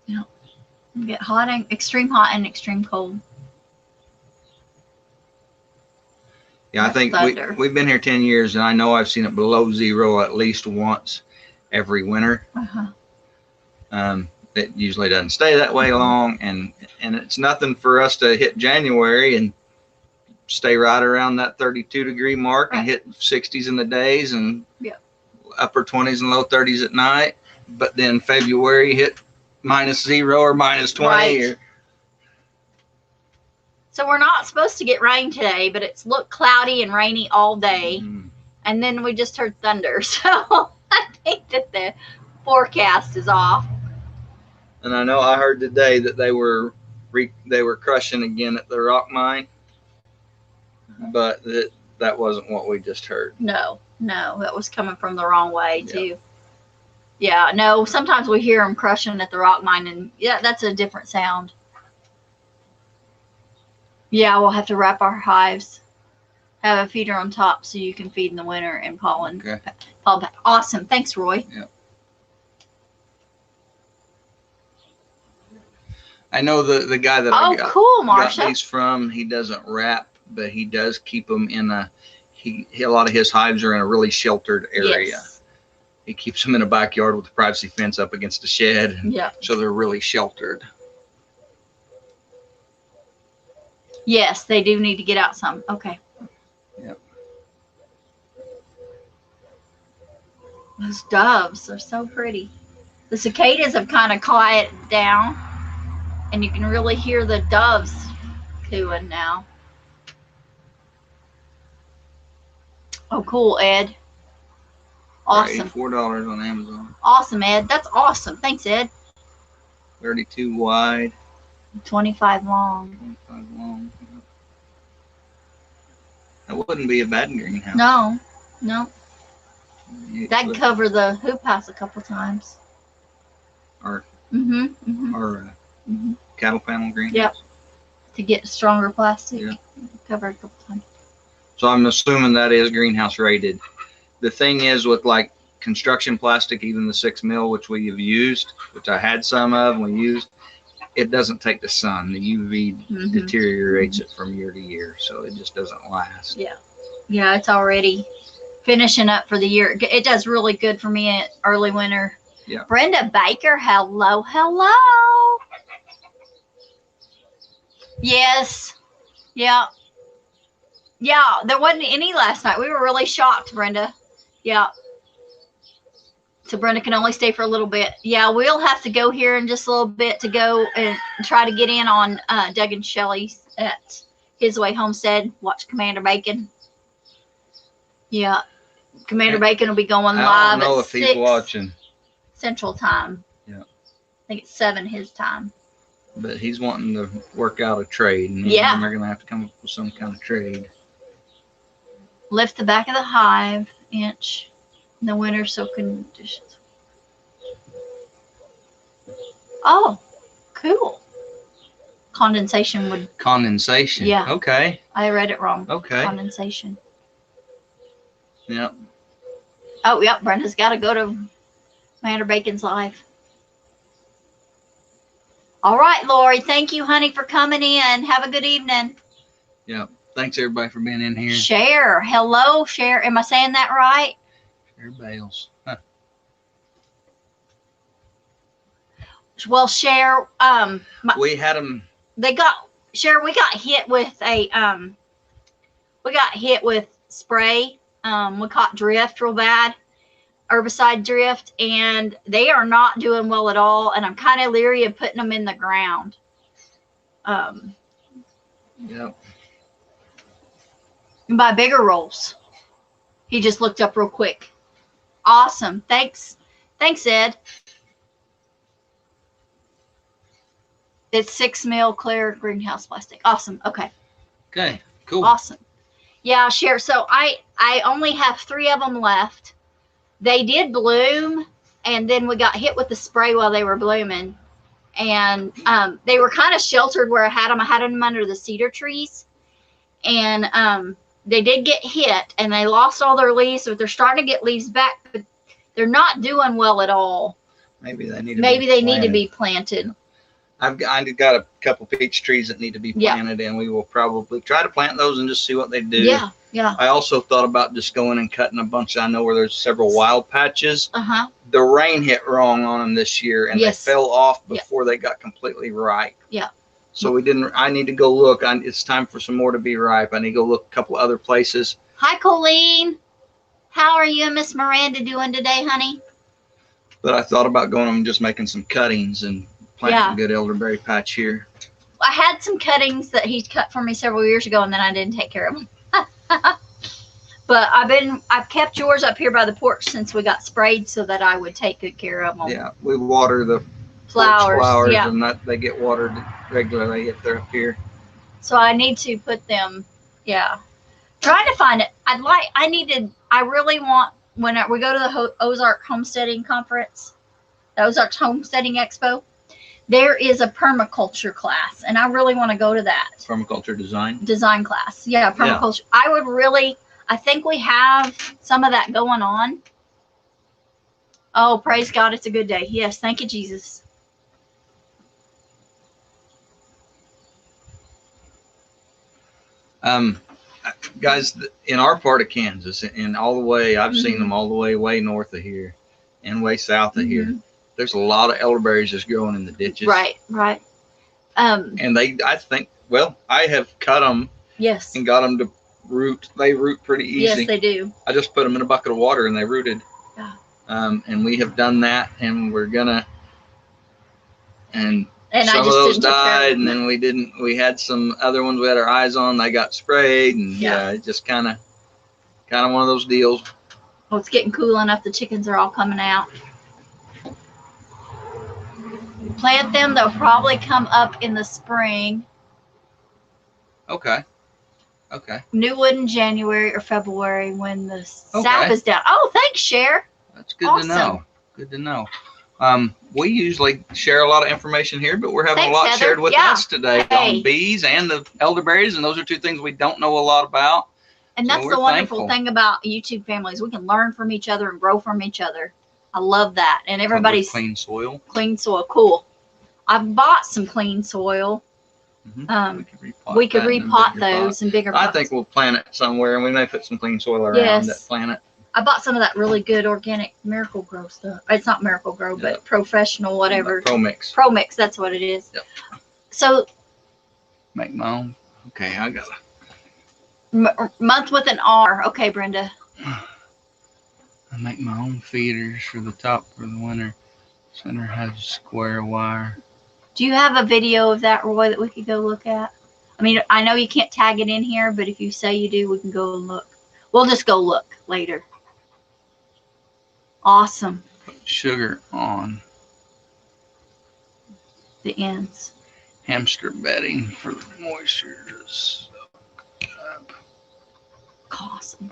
Yeah. You get hot and extreme hot and extreme cold. Yeah, I That's think thunder. we've been here 10 years, and I know I've seen it below zero at least once every winter. Uh-huh. It usually doesn't stay that way long, and it's nothing for us to hit January and stay right around that 32-degree mark and hit 60s in the days and upper 20s and low 30s at night. But then February hit -0 or -20. Right. So we're not supposed to get rain today, but it's looked cloudy and rainy all day. Mhm. And then we just heard thunder. So I think that the forecast is off. And I know I heard today that they were crushing again at the rock mine, but that wasn't what we just heard. No, that was coming from the wrong way too. Yeah, no, sometimes we hear them crushing at the rock mine, and yeah, that's a different sound. Yeah, we'll have to wrap our hives, have a feeder on top so you can feed in the winter and pollen. Okay. Pollen. Awesome. Thanks, Roy. Yeah. I know the guy that I got, cool, got Marsha. these from, he doesn't wrap, but he does keep them in a lot of his hives are in a really sheltered area. Yes. He keeps them in a backyard with a privacy fence up against a shed, Yeah. so they're really sheltered. Yes, they do need to get out some. Okay. Yep. Those doves are so pretty. The cicadas have kind of quieted down, and you can really hear the doves cooing now. Oh, cool, Ed. Awesome. $4 on Amazon. Awesome, Ed. That's awesome. Thanks, Ed. 32 wide, 25 long. 25 long. That wouldn't be a bad greenhouse. No. You That can put- cover the hoop house a couple times. Or Mm-hmm. or Mhm. cattle panel greenhouse. Yep. To get stronger plastic. Yeah. Cover it a couple times. So I'm assuming that is greenhouse rated. The thing is with like construction plastic, even the 6 mil, which we have used, which I had some of and we used, it doesn't take the sun. The UV Mhm. deteriorates it from year to year, so it just doesn't last. Yeah, it's already finishing up for the year. It does really good for me at early winter. Yeah. Brenda Baker, hello. Yes. Yeah. Yeah, there wasn't any last night. We were really shocked, Brenda. Yeah. So Brenda can only stay for a little bit. Yeah, we'll have to go here in just a little bit to go and try to get in on Doug and Shelley's at His Way Homestead. Watch Commander Bacon. Yeah. Commander Bacon will be going I live don't know at if he's 6 watching, Central Time. Yeah. I think it's 7 his time. but he's wanting to work out a trade, and Yeah. they're gonna have to come up with some kind of trade. Lift the back of the hive inch in the winter so conditions. Oh, cool. Condensation would. Condensation. Yeah. Okay. I read it wrong. Okay. Condensation. Yep. Oh, yep. Brenda's got to go to Commander Bacon's live. All right, Lori. Thank you, honey, for coming in. Have a good evening. Yep. Thanks everybody for being in here. Cher. Hello, Cher. Am I saying that right? Cher Bales. Huh. Well, Cher, We had them. we got hit with spray. We caught drift real bad, herbicide drift, and they are not doing well at all. And I'm kind of leery of putting them in the ground. Yep. Buy bigger rolls. He just looked up real quick. Awesome. Thanks, Ed. It's 6 mil clear greenhouse plastic. Awesome. Okay. Okay. Cool. Awesome. Yeah, Cher. So I only have 3 of them left. They did bloom, and then we got hit with the spray while they were blooming, and they were kind of sheltered where I had them. I had them under the cedar trees, and they did get hit, and they lost all their leaves. So they're starting to get leaves back, but they're not doing well at all. Maybe they need to be planted. I've got a couple peach trees that need to be planted, and we will probably try to plant those and just see what they do. Yeah, yeah. I also thought about just going and cutting a bunch. I know where there's several wild patches. Uh-huh. The rain hit wrong on them this year, and Yes. they fell off before they got completely ripe. Yeah. So I need to go look. It's time for some more to be ripe. I need to go look a couple other places. Hi, Colleen. How are you and Miss Miranda doing today, honey? But I thought about going and just making some cuttings and planting a good elderberry patch here. I had some cuttings that he cut for me several years ago, and then I didn't take care of them. But I've kept yours up here by the porch since we got sprayed, so that I would take good care of them. Yeah, we water the flowers, and they get watered regularly if they're up here. So I need to put them. Yeah, trying to find it. I really want, when we go to the Ozark Homesteading Conference, the Ozark Homesteading Expo, there is a permaculture class, and I really want to go to that. Permaculture design class. Yeah, permaculture. Yeah. I think we have some of that going on. Oh, praise God, it's a good day. Yes, thank you, Jesus. Guys, in our part of Kansas, and all the way, I've seen them all the way north of here and way south of here. There's a lot of elderberries just growing in the ditches. Right. And I have cut them. Yes. And got them to root. They root pretty easy. Yes, they do. I just put them in a bucket of water and they rooted. Yeah. And we have done that, and we're gonna. And some of those died, and then we didn't. We had some other ones we had our eyes on. They got sprayed, and it just kind of one of those deals. Well, it's getting cool enough. The chickens are all coming out. Plant them. They'll probably come up in the spring. Okay. New wood in January or February when the sap is down. Oh, thanks, Cher. That's good to know. Good to know. We usually share a lot of information here, but we're having a lot shared with us today on bees and the elderberries, and those are two things we don't know a lot about. And that's the wonderful thing about YouTube families. We can learn from each other and grow from each other. I love that. And everybody's clean soil. Clean soil, cool. I've bought some clean soil. We could repot those in bigger pots. I think we'll plant it somewhere, and we may put some clean soil around that planet. I bought some of that really good organic Miracle Grow stuff. It's not Miracle Grow, but professional, whatever. ProMix. ProMix, that's what it is. Yep. So. Make my own. Okay, I got month with an R. Okay, Brenda. I make my own feeders for the top for the winter. Center has square wire. Do you have a video of that, Roy, that we could go look at? I mean, I know you can't tag it in here, but if you say you do, we can go and look. We'll just go look later. Awesome. Sugar on The ends. hamster bedding for the moisture to soak up. Awesome.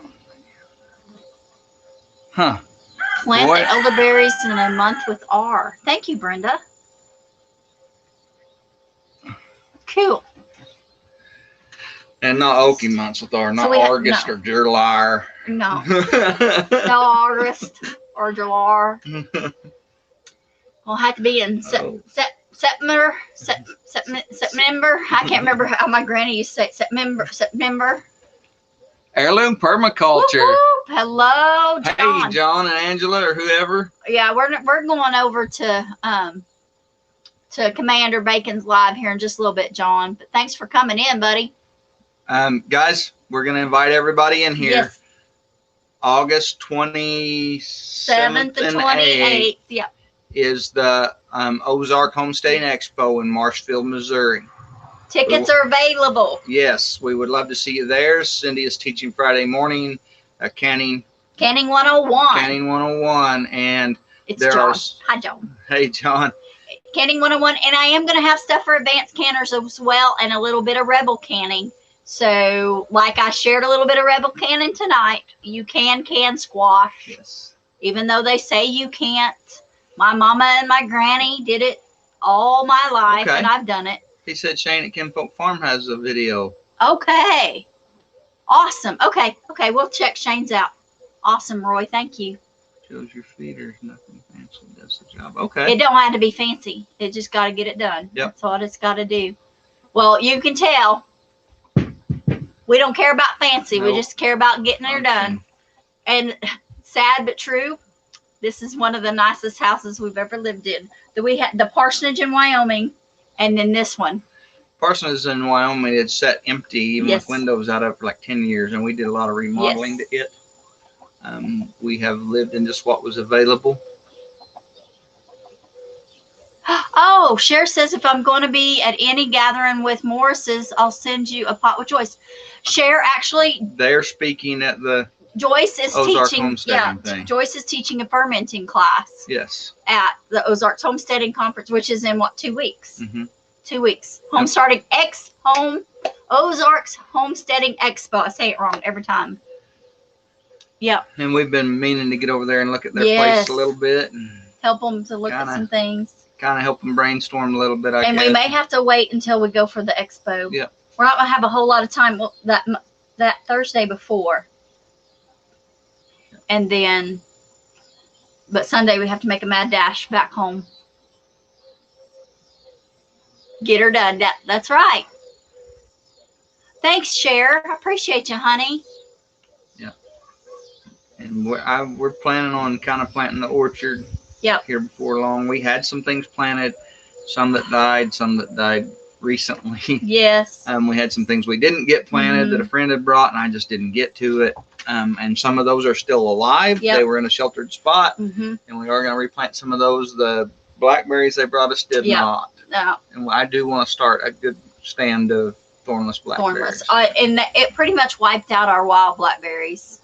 Huh. Plant Boy. the elderberries in a month with R. Thank you, Brenda. Cool. And not Okie months with R, not we have- August no. or July. No. No August or July. We'll have to be in September. September. I can't remember how my granny used to say it. September. Heirloom permaculture. Woo-hoo. Hello, John. Hey, John and Angela or whoever. Yeah, we're going over to Commander Bacon's live here in just a little bit, John. But thanks for coming in, buddy. Guys, we're going to invite everybody in here. Yes, August 27th 7th and 28th. Yep. is the Ozark Homesteading Expo in Marshfield, Missouri. Tickets are available. Yes, we would love to see you there. Cindy is teaching Friday morning, Canning Canning 101. Canning 101, and It's there John. are. Hi, John. Hey, John. Canning 101. And I am going to have stuff for advanced canners as well and a little bit of rebel canning. So, like I shared a little bit of rebel canning tonight, you can squash. Yes. Even though they say you can't. My mama and my granny did it all my life, Okay. and I've done it. He said Shane at Kinfolk Farm has a video. Okay. Awesome. Okay. We'll check Shane's out. Awesome, Roy. Thank you. Shows your feeders, nothing fancy, does the job. Okay. It don't have to be fancy. It just got to get it done. Yep. That's all it's got to do. Well, you can tell we don't care about fancy. We Nope. just care about getting it Okay. done. And sad but true, this is one of the nicest houses we've ever lived in. We had the parsonage in Wyoming, and then this one. Parsonage in Wyoming had sat empty, even Yes. with windows out of for like 10 years, and we did a lot of remodeling Yes. to it. We have lived in just what was available. Oh, Cher says if I'm going to be at any gathering with Morris's, I'll send you a pot with Joyce. Cher, actually, They're speaking at the, Joyce is Ozark teaching. homesteading thing. Joyce is teaching a fermenting class yes. at the Ozarks Homesteading Conference, which is in what, 2 weeks? Hmm. 2 weeks. Home starting Ozarks Homesteading Expo. I say it wrong every time. Yep. And we've been meaning to get over there and look at their Yes. place a little bit and Help them to look at Kinda. some things. kind of help them brainstorm a little bit, I And guess. we may have to wait until we go for the expo. Yeah. We're not going to have a whole lot of time that Thursday before. And then, but Sunday we have to make a mad dash back home. Get her done. That's right. Thanks, Cher. I appreciate you, honey. And we're planning on kind of planting the orchard. Yep. Here before long. We had some things planted, some that died recently. Yes. We had some things we didn't get planted Mhm. that a friend had brought, and I just didn't get to it. And some of those are still alive. Yep. They were in a sheltered spot, Mm-hmm. and we are going to replant some of those. The blackberries they brought us did Yep. not. No, And I do want to start a good stand of thornless blackberries. thornless. And it pretty much wiped out our wild blackberries.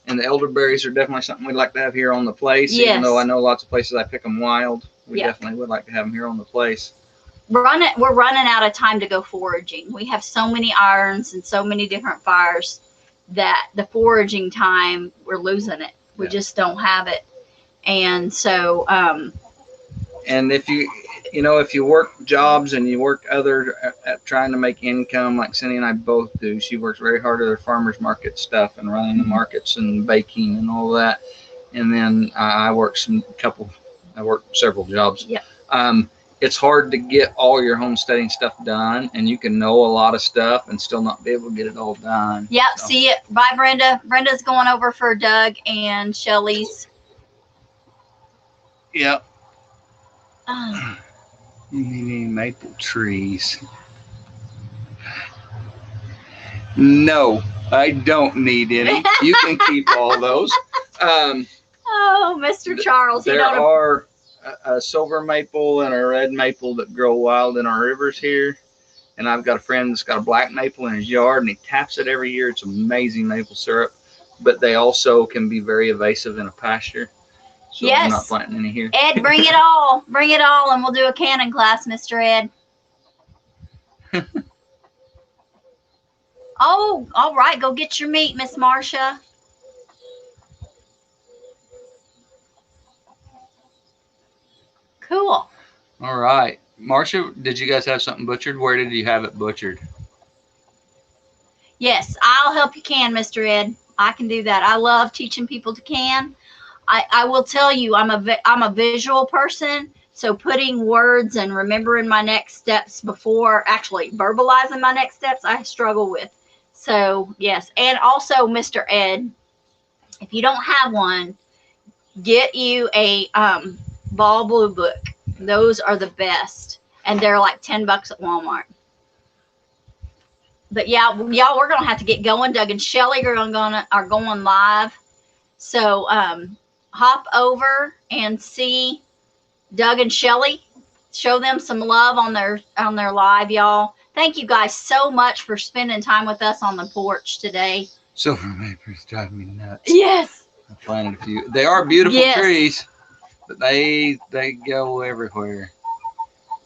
And the elderberries are definitely something we'd like to have here on the place. Yes. Even though I know lots of places I pick them wild, we Yeah. definitely would like to have them here on the place. We're running out of time to go foraging. We have so many irons and so many different fires that the foraging time, we're losing it. We Yeah. just don't have it. And so, And if you work jobs and you work at trying to make income, like Cindy and I both do, she works very hard at her farmers market stuff and running the markets and baking and all that. And then I work several jobs. Yeah. It's hard to get all your homesteading stuff done, and you can know a lot of stuff and still not be able to get it all done. yeah, So, see it. Bye, Brenda. Brenda's going over for Doug and Shelly's. Yep. Oh, You need any maple trees? No, I don't need any. You can keep all those. oh, Mr. Charles. There are a silver maple and a red maple that grow wild in our rivers here. And I've got a friend that's got a black maple in his yard, and he taps it every year. It's amazing maple syrup, but they also can be very evasive in a pasture. So I'm not Yes. planting any here. Ed, bring it all. Bring it all, and we'll do a canning class, Mr. Ed. Oh, all right. Go get your meat, Miss Marcia. Cool. All right. Marcia, did you guys have something butchered? Where did you have it butchered? Yes, I'll help you can, Mr. Ed. I can do that. I love teaching people to can. I will tell you, I'm a visual person, so putting words and remembering my next steps before actually verbalizing my next steps, I struggle with. So yes, and also Mr. Ed, if you don't have one, get you a Ball Blue book. Those are the best, and they're like $10 at Walmart. But yeah, y'all, we're gonna have to get going. Doug and Shelly are going live, so hop over and see Doug and Shelly. Show them some love on their live, y'all. Thank you guys so much for spending time with us on the porch today. Silver maples drive me nuts. Yes. I planted a few. They are beautiful Yes. trees, but they go everywhere.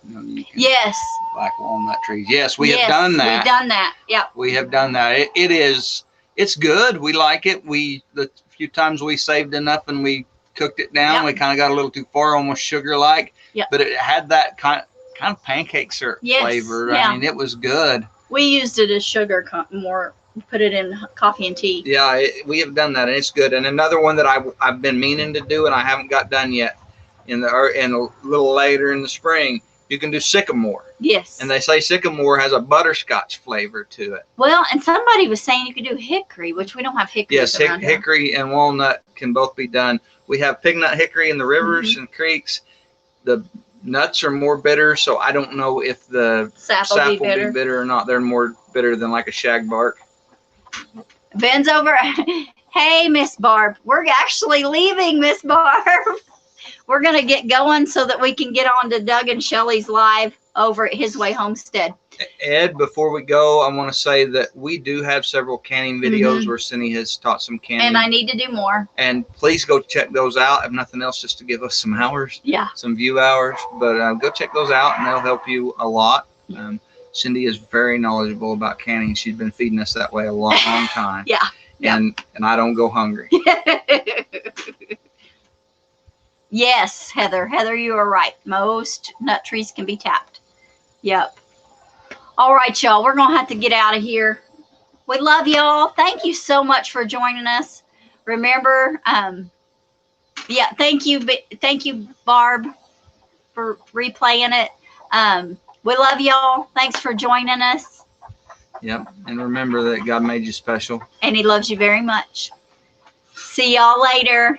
You know, you can, Yes. black walnut trees. Yes, we Yes, have done that. We've done that. Yep. We have done that. It's good. We like it. The few times we saved enough and we cooked it down, Yep. we kind of got a little too far, almost sugar-like. Yep. But it had that kind of pancake syrup Yes, flavor. yeah. I mean, it was good. We used it as sugar more. Put it in coffee and tea. Yeah, we have done that, and it's good. And another one that I've been meaning to do, and I haven't got done yet, in a little later in the spring, you can do sycamore. Yes. And they say sycamore has a butterscotch flavor to it. Well, and somebody was saying you could do hickory, which we don't have hickory. Yes, around here. hickory and walnut can both be done. We have pignut hickory in the rivers and creeks. The nuts are more bitter, so I don't know if the Sap will be bitter. or not. They're more bitter than like a shagbark. Ben's over. Hey, Miss Barb. We're actually leaving, Miss Barb. We're going to get going so that we can get on to Doug and Shelly's live over at His Way Homestead. Ed, before we go, I want to say that we do have several canning videos where Cindy has taught some canning. And I need to do more. And please go check those out. If nothing else, just to give us some hours. Yeah. Some view hours. But go check those out, and they'll help you a lot. Cindy is very knowledgeable about canning. She's been feeding us that way a long time. Yeah. And I don't go hungry. Yes, Heather. Heather, you are right. Most nut trees can be tapped. Yep. All right, y'all. We're going to have to get out of here. We love y'all. Thank you so much for joining us. Remember, thank you, Barb, for replaying it. We love y'all. Thanks for joining us. Yep. And remember that God made you special. And he loves you very much. See y'all later.